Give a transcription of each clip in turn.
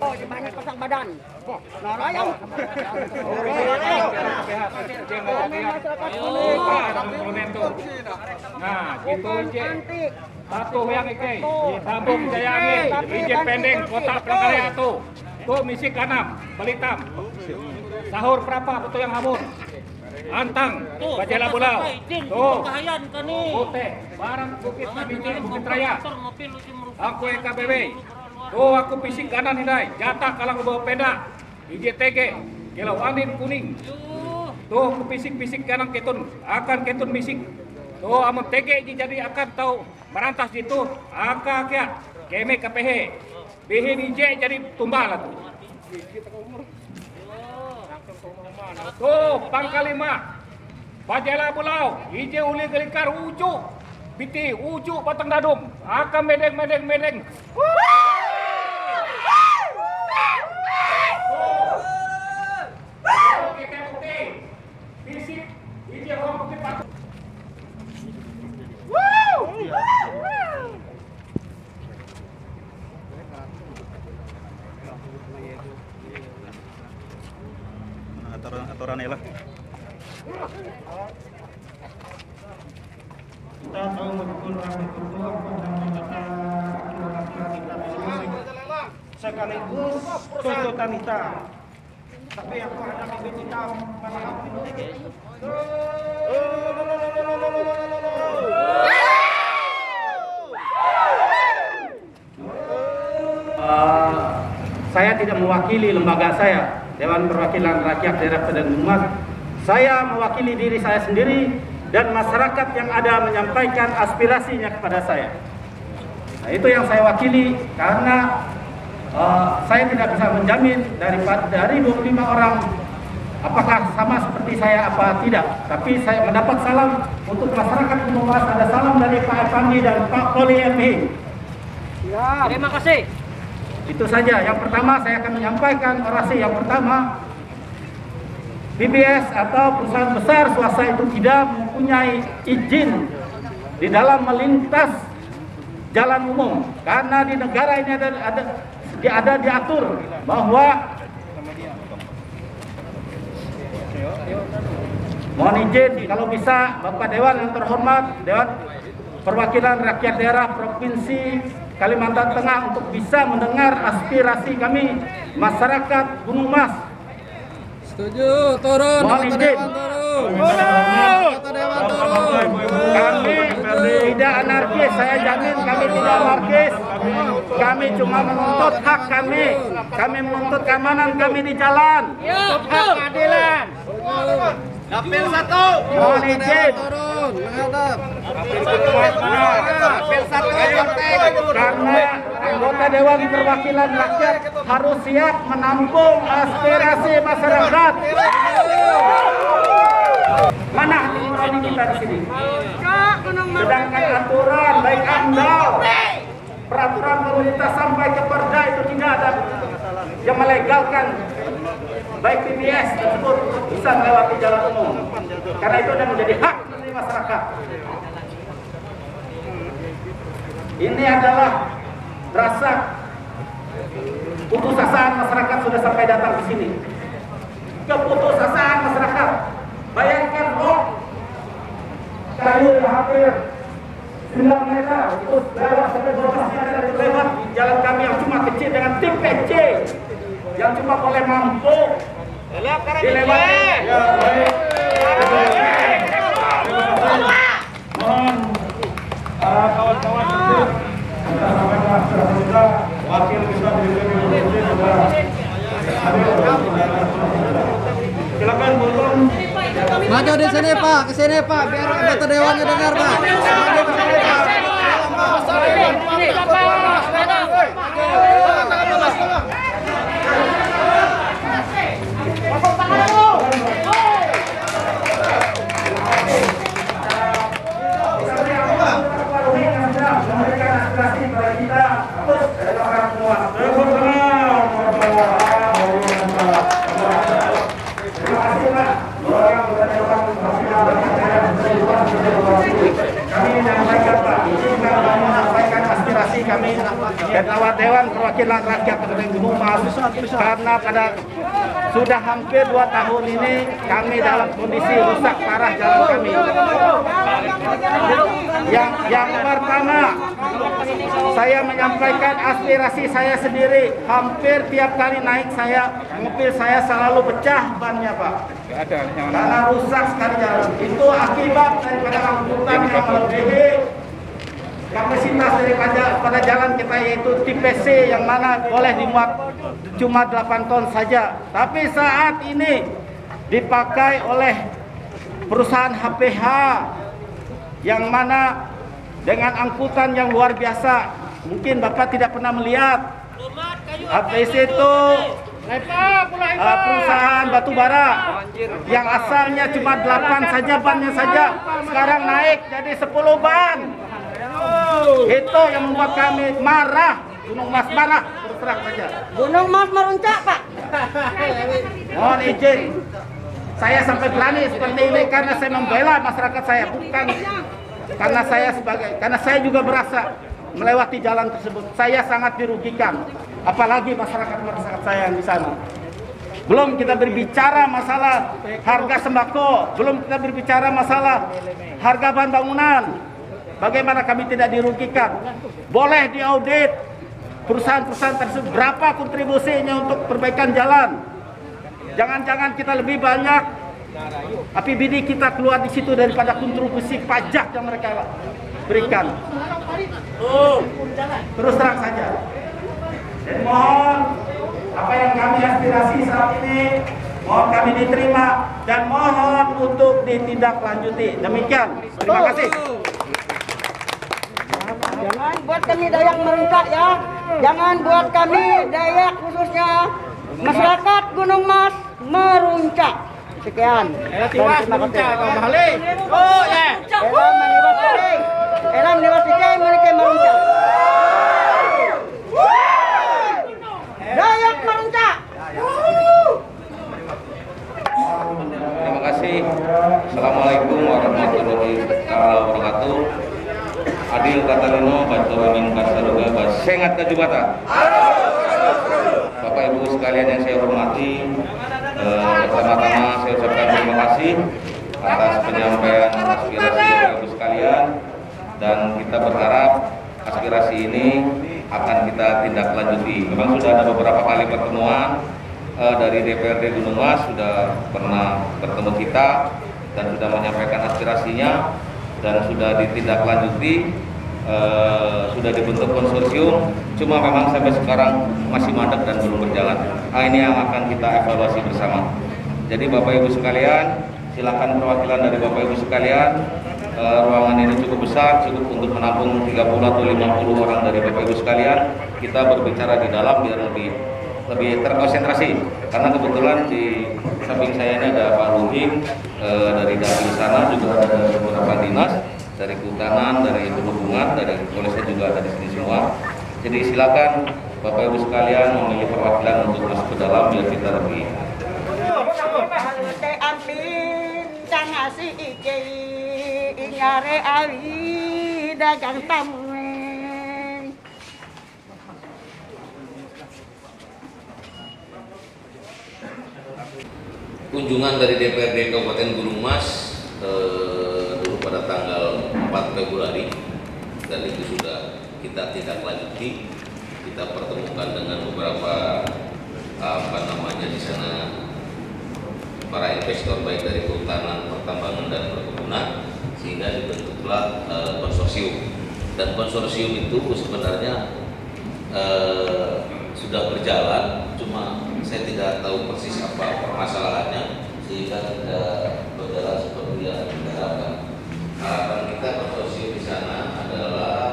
Oh, banyak pasang badan. Oh, narayang. Nah, gitu aja. Satu yang iki, sambung jayangi, ije pendeng, kotak prakarya tuh. Tuh misi kanan, belitam. Sahur berapa betul yang hamun? Antang, Bajela Bulau. Tuh, Putih, barang Bukit Nabijin, Bukit Raya. Aku EKBB. Tuh aku pisik kanan hindai, jatah kalang bawa peda, IJTG, kilau angin kuning. Tuh aku pisik kanan ketun, akan ketun misik. Tuh amun TG jadi akan tahu merantas itu, akak keme KPH, bihin IJ jadi tumbal tuh. Tuh pangkal 5, Bajela Bulau, IJ uli gelikar uju, biti uju patang dadung, akan medeng. Aturan lah. Kita tahu betul sekaligus tuntutan kita. Tapi yang menghadapi kita malah saya tidak mewakili lembaga saya, Dewan Perwakilan Rakyat Daerah Padang Mas. Saya mewakili diri saya sendiri dan masyarakat yang ada menyampaikan aspirasinya kepada saya. Nah, itu yang saya wakili karena saya tidak bisa menjamin dari 25 orang apakah sama seperti saya apa tidak. Tapi saya mendapat salam untuk masyarakat Gunung Mas, ada salam dari Pak Epandi dan Pak Poli MI. Ya, terima kasih. Itu saja. Yang pertama saya akan menyampaikan orasi yang pertama. PBS atau perusahaan besar swasta itu tidak mempunyai izin di dalam melintas jalan umum karena di negara ini ada diatur bahwa mohon izin kalau bisa Bapak Dewan yang terhormat, Dewan Perwakilan Rakyat Daerah Provinsi Kalimantan Tengah untuk bisa mendengar aspirasi kami masyarakat Gunung Mas. Setuju, turun. Mohon izin. Kami tidak anarkis, saya jamin kami tidak anarkis. Kami cuma menuntut hak kami. Kami menuntut keamanan kami di jalan. Menuntut hak keadilan. Dapil 1. Mohon izin. Turun, menghadap. Dapil 1 Karena anggota Dewan Perwakilan Rakyat harus siap menampung aspirasi masyarakat. Mana hati nurani kita di sini? Sedangkan aturan baik AMDAL, peraturan pemerintah sampai ke Perda itu tidak ada yang melegalkan baik PBS tersebut bisa melewati jalan umum. Karena itu sudah menjadi hak dari masyarakat. Ini adalah rasa putusasaan masyarakat sudah sampai datang di sini. Keputusasaan masyarakat. Bayangkan kayu hampir 9 meter itu lewat sampai 12 meter itu lewat di jalan kami yang cuma kecil dengan tim PC yang cuma boleh mampu dilewati. Mohon kawan-kawan itu kita sampaikan secara wakil kita di DPRD sudah hadir. Silakan Bung. Maju di sini Pak, ke sini Pak, biar anggota dewannya dengar Pak. Maju ke sini Pak. Ketua Dewan Perwakilan Rakyat Kabupaten Gunung Mas, karena sudah hampir 2 tahun ini kami dalam kondisi rusak parah jalan kami. Yang pertama, saya menyampaikan aspirasi saya sendiri. Hampir tiap kali naik mobil saya selalu pecah bannya, Pak. Karena rusak sekali jalan. Itu akibat daripada angkutan yang melebihi kapasitas daripada jalan kita, yaitu tipe C yang mana boleh dimuat cuma 8 ton saja. Tapi saat ini dipakai oleh perusahaan HPH yang mana dengan angkutan yang luar biasa. Mungkin Bapak tidak pernah melihat. HPC itu perusahaan batubara yang asalnya cuma 8 saja bannya saja, sekarang naik jadi 10 ban. Itu yang membuat kami marah. Gunung Mas marah, terus terang saja. Gunung Mas meruncak, Pak. Mohon izin, saya sampai berani seperti ini karena saya membela masyarakat saya, bukan karena saya juga berasa melewati jalan tersebut. Saya sangat dirugikan, apalagi masyarakat saya yang di sana. Belum kita berbicara masalah harga sembako, belum kita berbicara masalah harga bahan bangunan. Bagaimana kami tidak dirugikan? Boleh diaudit perusahaan-perusahaan tersebut berapa kontribusinya untuk perbaikan jalan. Jangan-jangan kita lebih banyak APBD kita keluar di situ daripada kontribusi pajak yang mereka berikan. Terus terang saja. Dan mohon apa yang kami aspirasi saat ini mohon kami diterima dan mohon untuk ditindaklanjuti. Demikian. Terima kasih. Jangan buat kami Dayak meruncak ya. Jangan buat kami Dayak khususnya masyarakat Gunung Mas meruncak. Sekian. Tiwas meruncak kembali. Oh ya. Elam niwasikai mereka meruncak. Dayak meruncak. Terima kasih. Assalamualaikum warahmatullahi wabarakatuh. Adil Katalino, Bacoroning Kasaruga, Basengat Kajubata. Bapak Ibu sekalian yang saya hormati, pertama-tama saya ucapkan terima kasih atas penyampaian aspirasi Bapak Ibu sekalian, dan kita berharap aspirasi ini akan kita tindak lanjuti. Memang sudah ada beberapa kali pertemuan dari DPRD Gunung Mas, sudah pernah bertemu kita dan sudah menyampaikan aspirasinya dan sudah ditindaklanjuti, sudah dibentuk konsorsium, cuma memang sampai sekarang masih mandek dan belum berjalan. Ini yang akan kita evaluasi bersama. Jadi Bapak Ibu sekalian, silakan perwakilan dari Bapak Ibu sekalian. Ruangan ini cukup besar, cukup untuk menampung 30 atau 50 orang dari Bapak Ibu sekalian. Kita berbicara di dalam biar lebih terkonsentrasi, karena kebetulan di samping saya ini ada Pak Luhing dari Dapil sana, juga ada beberapa dinas dari Kehutanan, dari Perhubungan, dari Polisi juga ada di sini semua. Jadi silakan Bapak Ibu sekalian memilih perwakilan untuk masuk ke dalam biar kita lebih. Kunjungan dari DPRD Kabupaten Gunung Mas dulu pada tanggal 4 Februari, dan itu sudah kita tindak lanjuti. Kita pertemukan dengan beberapa di sana para investor baik dari kehutanan, pertambangan dan perkebunan, sehingga dibentuklah konsorsium. Dan konsorsium itu sebenarnya sudah berjalan, cuma saya tidak tahu persis apa permasalahannya sehingga tidak berjalan seperti yang kita harapkan. Harapan kita konsorsium di sana adalah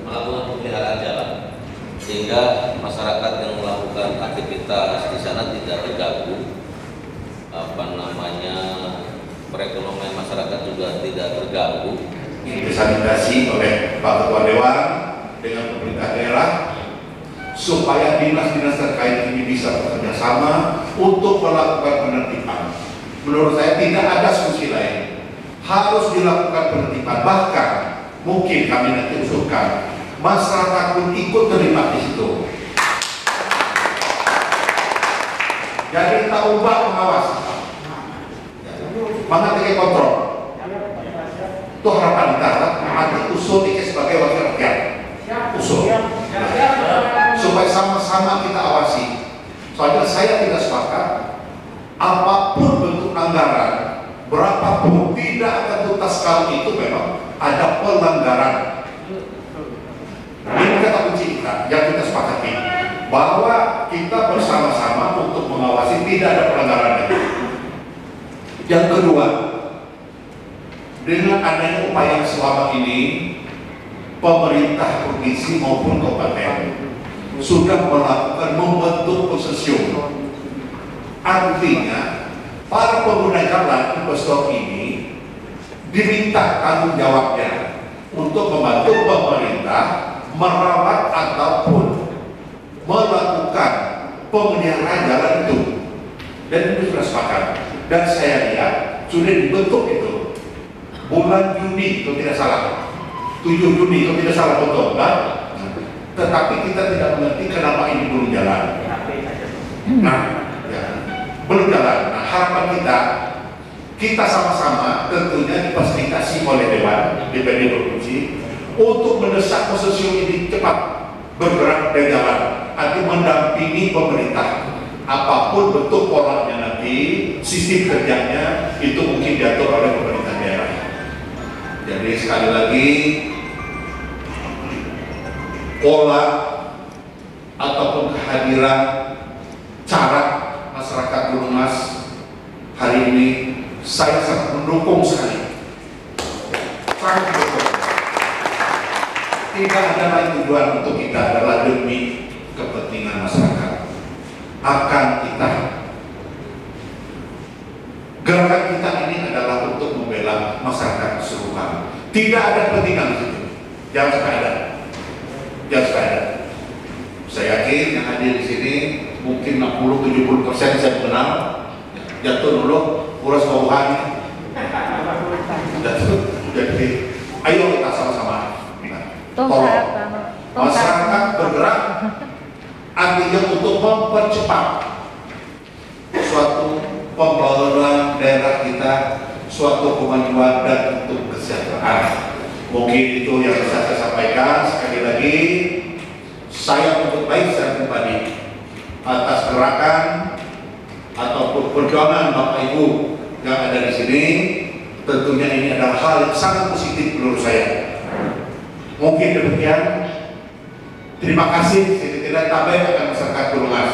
melakukan pemeliharaan jalan sehingga masyarakat yang melakukan aktivitas di sana tidak terganggu, perekonomian masyarakat juga tidak terganggu. Ini difasilitasi oleh Pak Ketua Dewan dengan pemerintah daerah supaya dinas-dinas terkait ini bisa bekerja sama untuk melakukan penertiban. Menurut saya tidak ada solusi lain, harus dilakukan penertiban. Bahkan mungkin kami nanti usulkan masyarakat pun ikut terlibat di situ. Jadi kita ubah pengawas, mana tiga kontrol. Itu harapan kita, nanti usul tiga sebagai wakil rakyat, usul, supaya sama-sama kita awasi. Soalnya saya tidak sepakat, apapun bentuk anggaran, berapapun tidak akan tuntas kalau itu memang ada pelanggaran. Ini kata kunci kita yang kita sepakati, bahwa kita bersama-sama untuk mengawasi tidak ada pelanggaran itu. Yang kedua, dengan adanya upaya selama ini, pemerintah provinsi maupun kabupaten sudah melakukan membentuk konsorsium. Artinya, para pengguna jalan investor ini diminta tanggung jawabnya untuk membantu pemerintah merawat ataupun melakukan pemeliharaan jalan itu. Dan itu sudah sepakat. Dan saya lihat sudah dibentuk itu bulan Juni kalau tidak salah, 7 Juni kalau tidak salah, betul kan? Tetapi kita tidak mengerti kenapa ini belum jalan. Nah, ya, belum jalan. Nah, harapan kita sama-sama tentunya difasilitasi oleh Dewan DPRD Provinsi untuk mendesak konsorsium ini cepat bergerak dan jalan, artinya mendampingi pemerintah. Apapun bentuk polanya nanti, sistem kerjanya itu mungkin diatur oleh pemerintah daerah. Jadi sekali lagi, pola ataupun kehadiran cara masyarakat Gunung Mas hari ini saya sangat mendukung sekali. Sangat mendukung. Tidak ada lain tujuan untuk kita adalah demi kepentingan masyarakat. Akan kita gerakan kita ini adalah untuk membela masyarakat keseluruhan. Tidak ada kepentingan di situ. Jangan sampai ada. Jangan sampai ada. Saya yakin yang hadir di sini mungkin 60-70% saya kenal. Jatuh dulu, urus bauhan. Jadi, ayo kita sama-sama. Tolong. Masyarakat bergerak. Artinya untuk mempercepat suatu pembangunan daerah kita, suatu kemajuan dan untuk kesejahteraan. Mungkin itu yang bisa saya sampaikan. Sekali lagi, saya menyebut baik secara pribadi atas gerakan ataupun perjuangan Bapak Ibu yang ada di sini. Tentunya ini adalah hal yang sangat positif menurut saya. Mungkin demikian. Terima kasih. Tidak tambah akan masyarakat Gunung Mas.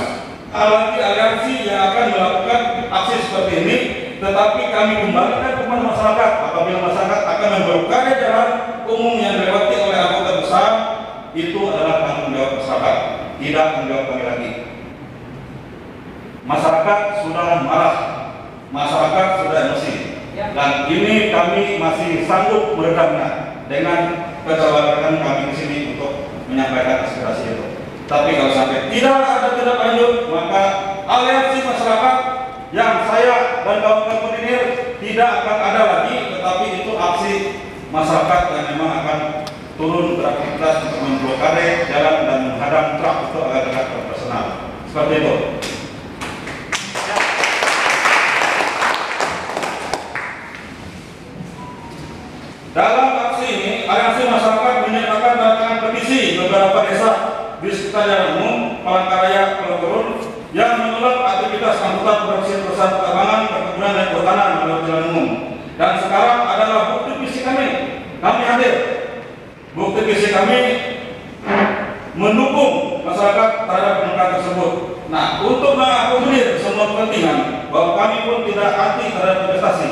Aliansi yang akan melakukan aksi seperti ini, tetapi kami kembalikan kepada masyarakat apabila masyarakat akan memblokade jalan umum yang dilewati oleh anggota besar, itu adalah tanggung jawab masyarakat, tidak tanggung jawab kami lagi. Masyarakat sudah marah, masyarakat sudah emosi, dan ini kami masih sanggup meredamnya dengan keterlibatan kami di sini untuk menyampaikan aspirasi itu. Tapi kalau sampai tidak ada tindak lanjut, maka aliansi masyarakat yang saya dan kawan-kawan koordinir tidak akan ada lagi, tetapi itu aksi masyarakat yang memang akan turun beraktivitas untuk memblokade jalan dan menghadang truk itu agar dekat personal. Seperti itu. Dalam aksi ini, aliansi masyarakat menyatakan datangan petisi beberapa desa di sekitar jalan umum Palangkaraya, Pulau Turun yang menolak aktivitas angkutan produksi perusahaan pertambangan, perkebunan dan kehutanan melalui jalan umum. Dan sekarang adalah bukti fisik kami hadir. Bukti fisik kami mendukung masyarakat terhadap penolakan tersebut. Nah, untuk mengakomodir semua kepentingan bahwa kami pun tidak anti terhadap investasi.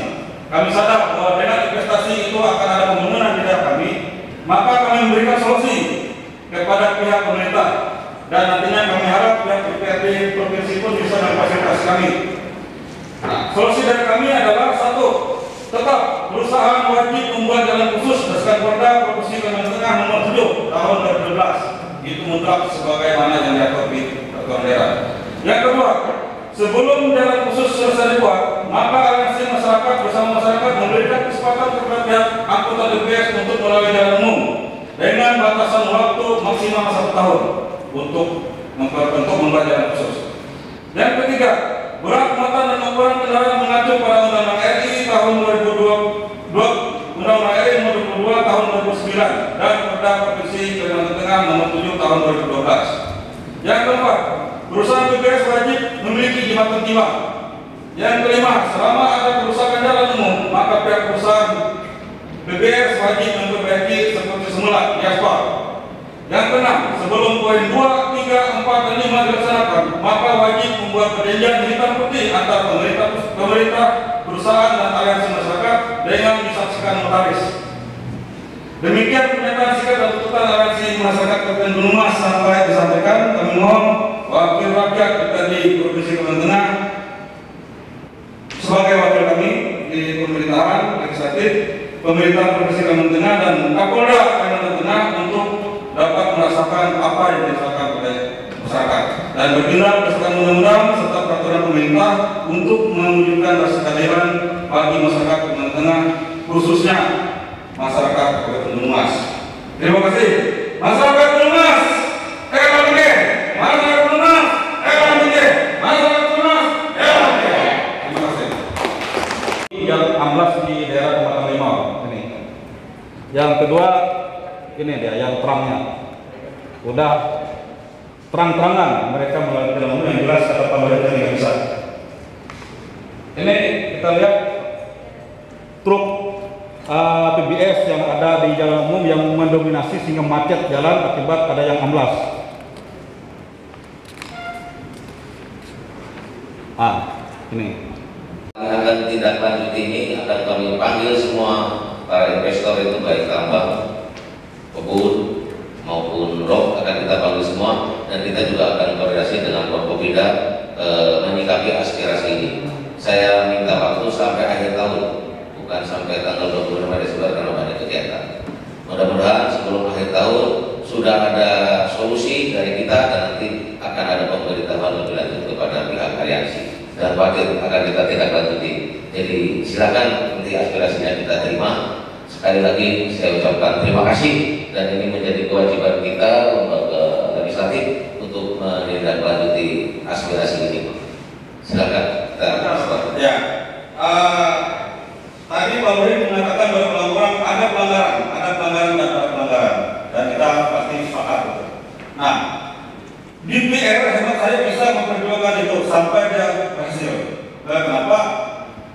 Kami sadar bahwa dengan investasi itu akan ada pembangunan di daerah kami, maka kami memberikan solusi kepada pihak pemerintah, dan nantinya kami harap pihak DPRD provinsi pun bisa memfasilitasi kami. Nah, solusi dari kami adalah satu, tetap perusahaan wajib membuat jalan khusus berdasarkan Perda Provinsi Kalimantan Tengah nomor 7 tahun 2012. Itu mutlak sebagaimana yang diatur di peraturan daerah. Yang kedua, sebelum jalan khusus selesai dibuat, maka aliansi masyarakat bersama masyarakat memberikan kesempatan kepada pihak angkutan BPS untuk melalui jalan umum. dengan batasan waktu maksimal 1 tahun untuk pembelajaran khusus. Yang ketiga, berat muatan dan ukuran kendaraan mengacu pada Undang-Undang RI tahun 2022, Undang-Undang RI nomor 22 tahun 2009 dan Perda Provinsi Kalimantan Tengah nomor 7 tahun 2012. Yang keempat, perusahaan BBS wajib memiliki jembatan timbang. Yang kelima, selama ada kerusakan jalan umum, maka pihak perusahaan BBS wajib memperbaiki seperti semula di aspal. Yang keenam, sebelum poin 2, 3, 4, dan 5 dilaksanakan, maka wajib membuat perjanjian hitam putih antara pemerintah, perusahaan, dan aliansi masyarakat dengan disaksikan notaris. Demikian pernyataan sikap dan tuntutan aliansi masyarakat Kabupaten Gunung Mas sampai disampaikan. Kami mohon wakil rakyat kita di Provinsi Kalimantan Tengah sebagai wakil kami di pemerintahan legislatif, pemerintah Provinsi Kalimantan Tengah, dan Kapolda Kalimantan Tengah untuk dapat merasakan apa yang dirasakan oleh masyarakat dan bertindak berdasarkan undang-undang serta peraturan pemerintah untuk mewujudkan rasa keadilan bagi masyarakat Kalimantan Tengah, khususnya masyarakat Kabupaten Gunung Mas. Terima kasih. Masyarakat Gunung Mas, masyarakat Gunung Mas, masyarakat Gunung Mas. Terima kasih. Yang amblas di daerah Kecamatan Limau ini. Yang kedua, ini dia yang terangnya. Udah terang-terangan mereka melalui dalam yang jelas kata pemerintah tidak bisa. Ini kita lihat truk PBS yang ada di jalan umum yang mendominasi sehingga macet jalan akibat ada yang amblas. Ini akan tindak lanjut ini akan kami panggil semua para investor itu baik tambang, kebun maupun rock akan kita panggil semua, dan kita juga akan koordinasi dengan Forkopimda menyikapi aspirasi ini. Saya minta waktu sampai akhir tahun, bukan sampai tanggal 25 Desember karena banyak kegiatan. Mudah-mudahan sebelum akhir tahun sudah ada solusi dari kita dan nanti akan ada pemberitahuan lebih lanjut kepada pihak aliansi dan wakil akan kita tindak lanjuti. Jadi silakan nanti aspirasinya kita terima. Sekali lagi saya ucapkan terima kasih, dan ini menjadi kewajiban kita lembaga legislatif untuk menindaklanjuti aspirasi ini. Silakan. Ya. Tadi Pak Beri mengatakan bahwa ada pelanggaran dan kita pasti sepakat. Nah, DPR hemat saya bisa memperjuangkan itu sampai dia berhasil. Kenapa?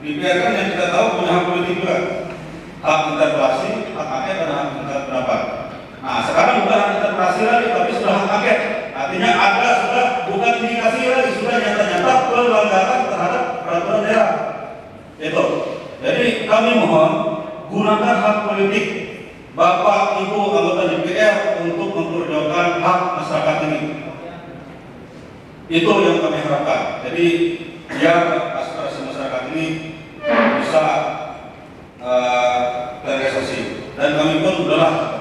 DPR kan yang kita tahu punya hak politik juga, hak interpelasi, hak angket, dan hak pendapat. Nah, sekarang bukan hak interpelasi lagi, tapi sudah hak angket. Artinya ada sudah bukan indikasi lagi, sudah nyata-nyata pelanggaran terhadap peraturan daerah. Itu. Jadi kami mohon gunakan hak politik Bapak Ibu anggota DPR untuk memperjuangkan hak masyarakat ini. Itu yang kami harapkan. Jadi biar aspirasi masyarakat ini bisa terrealisasi. Dan kami pun udahlah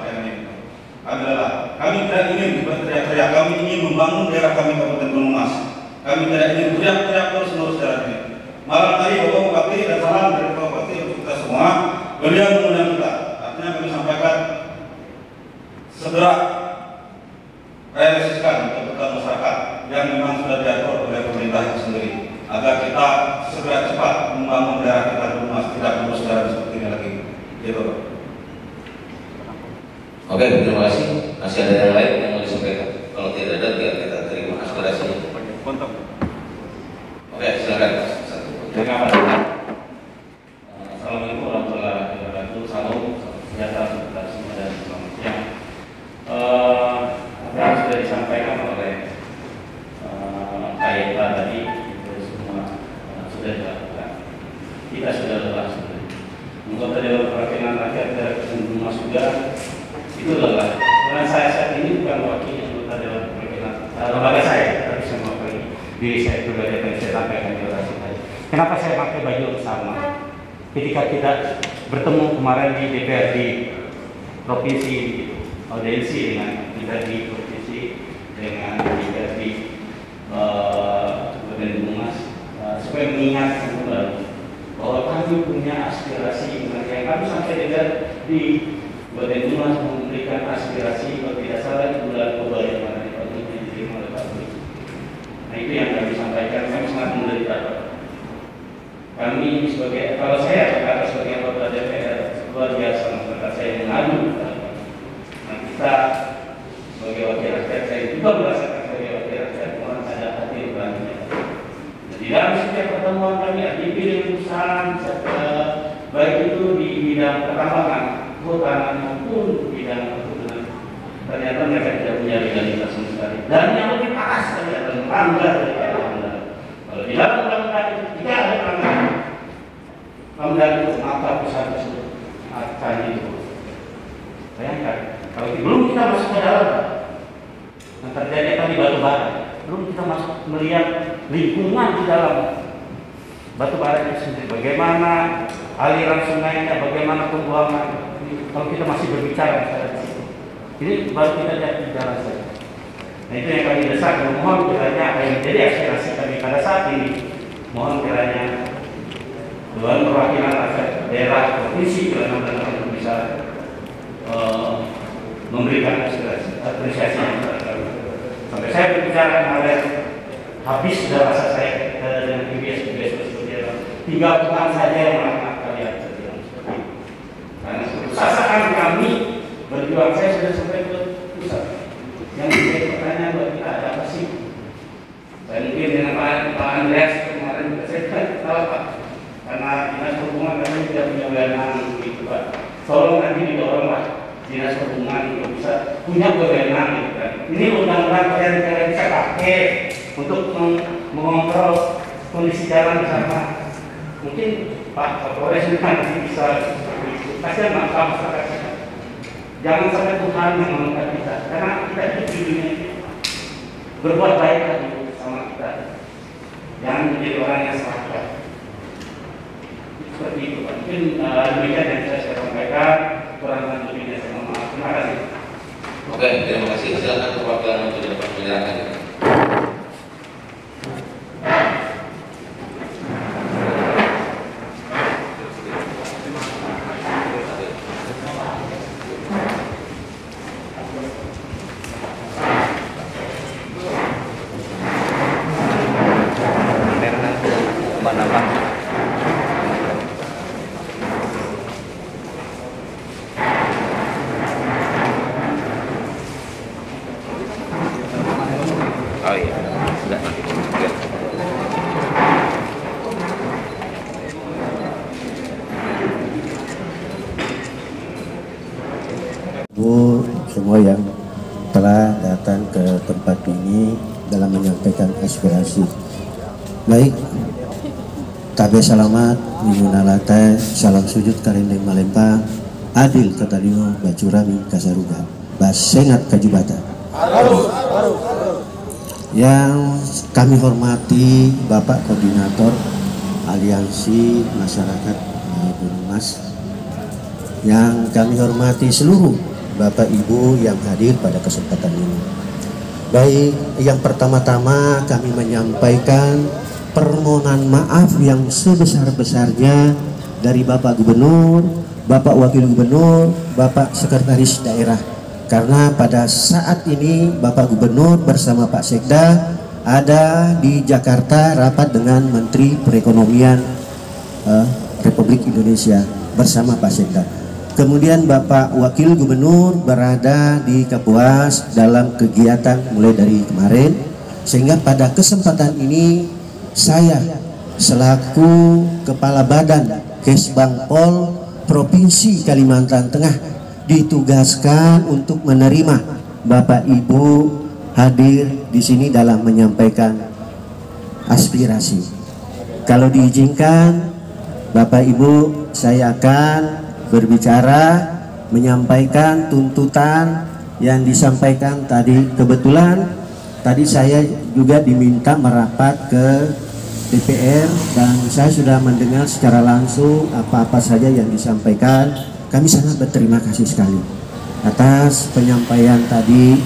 adalah kami tidak ingin berteriak-teriak, kami ingin membangun daerah kami Kabupaten Gunung Mas. Kami tidak ingin teriak-teriak terus-menerus daerah ini. Malam tadi Bapak Bupati dan salam dari Bapak Bupati untuk kita semua, beliau mengundang kita. Artinya kami sampaikan segera realisasikan kebutuhan masyarakat yang memang sudah diatur oleh pemerintah itu sendiri, agar kita segera cepat membangun daerah kita Gunung Mas, tidak perlu secara seperti ini lagi. Gitu. Oke, terima kasih. Masih ada yang lain yang mau disampaikan? Kalau tidak ada, biar kita terima aspirasinya. Oke, silakan. Assalamualaikum warahmatullahi wabarakatuh. Salam sejahtera untuk semua dan selamat siang. Apa yang sudah disampaikan oleh Kak Eva tadi itu semua sudah dilakukan. Kita sudah lelah sebenarnya. Anggota Dewan Perwakilan Rakyat dari Gunung Mas juga itu lelah. Karena saya saat ini bukan wakil anggota Dewan Perwakilan lembaga saya, tapi saya mewakili diri saya pribadi yang saya sampaikan di orasi tadi. Kenapa saya pakai baju sama? Ketika kita bertemu kemarin di DPRD provinsi, audiensi dengan DPRD provinsi, dengan DPRD Kabupaten Gunung Mas, supaya mengingatkan kembali bahwa kami punya aspirasi yang kami sampai di Kabupaten Gunung Mas memberikan aspirasi kalau tidak salah di bulan Oktober yang mana diterima oleh Pak Gubernur. Nah itu yang kami sampaikan, kami sangat menderita. Kami sebagai, kalau saya berkata sebagai anggota DPR, luar biasa masyarakat saya mengadu. Nah kita sebagai wakil rakyat, saya juga merasakan sebagai wakil rakyat, orang ada hati nurani. Di dalam setiap pertemuan kami dipilih perusahaan, baik itu di bidang pertambangan, kehutanan maupun bidang perkebunan. Ternyata mereka tidak punya legalitas sama sekali. Dan yang lebih parah sekali adalah melanggar dari undang-undang. Kalau di dalam undang-undang itu tidak ada pelanggaran, kemudian itu maka perusahaan tersebut akan itu. Bayangkan, kalau belum kita masuk ke dalam, yang terjadi akan di batu bara. Belum kita masuk melihat lingkungan di dalam batu bara itu sendiri. Bagaimana aliran sungainya, bagaimana pembuangan. Kalau kita masih berbicara di situ, ini baru kita lihat di jalan saja. Nah itu yang kami desak. Mohon kiranya apa yang menjadi aspirasi kami pada saat ini, mohon kiranya Dewan Perwakilan Rakyat Daerah Provinsi benar-benar untuk bisa memberikan apresiasi yang terbaik. Sampai saya berbicara kemarin, habis sudah rasa saya dengan PBS seperti itu. 3 bulan saja yang melakukan kalian seperti itu. Karena keputusasaan kami berjuang, saya sudah sampai ke pusat. Yang menjadi pertanyaan buat kita ada apa sih? Saya mungkin dengan Pak Andreas kemarin saya tahu Pak, karena dinas perhubungan kami tidak punya wewenang gitu Pak. Tolong nanti didorong Pak, dinas perhubungan itu bisa punya wewenang gitu kan. Ini undang-undang kalian bisa pakai untuk mengontrol kondisi jalan bersama. Mungkin Pak Kapolres nanti bisa kasihan masyarakat kita. Jangan sampai Tuhan yang mengangkat kita, karena kita hidup di dunia ini berbuat baik lagi sama kita. Jangan menjadi orang yang salah. Seperti itu Pak. Mungkin demikian yang saya sampaikan, kurang lebihnya saya mohon maaf. Terima kasih. Oke, terima kasih. Silakan perwakilan untuk dapat menjelaskan. Oh iya, sudah nanti. Bu semua yang telah datang ke tempat ini dalam menyampaikan aspirasi. Baik, tabe selamat, minunalate, salam sujud karindeng malempang, adil katalino bacurami kasaruga, basengat kajubata. Yang kami hormati Bapak Koordinator Aliansi Masyarakat Gunung Mas, yang kami hormati seluruh Bapak Ibu yang hadir pada kesempatan ini. Baik, yang pertama-tama kami menyampaikan permohonan maaf yang sebesar-besarnya dari Bapak Gubernur, Bapak Wakil Gubernur, Bapak Sekretaris Daerah. Karena pada saat ini Bapak Gubernur bersama Pak Sekda ada di Jakarta rapat dengan Menteri Perekonomian Republik Indonesia bersama Pak Sekda. Kemudian Bapak Wakil Gubernur berada di Kapuas dalam kegiatan mulai dari kemarin, sehingga pada kesempatan ini saya selaku Kepala Badan Kesbangpol Provinsi Kalimantan Tengah ditugaskan untuk menerima Bapak Ibu hadir di sini dalam menyampaikan aspirasi. Kalau diizinkan Bapak Ibu, saya akan berbicara menyampaikan tuntutan yang disampaikan tadi. Kebetulan tadi saya juga diminta merapat ke DPR dan saya sudah mendengar secara langsung apa-apa saja yang disampaikan. Kami sangat berterima kasih sekali atas penyampaian tadi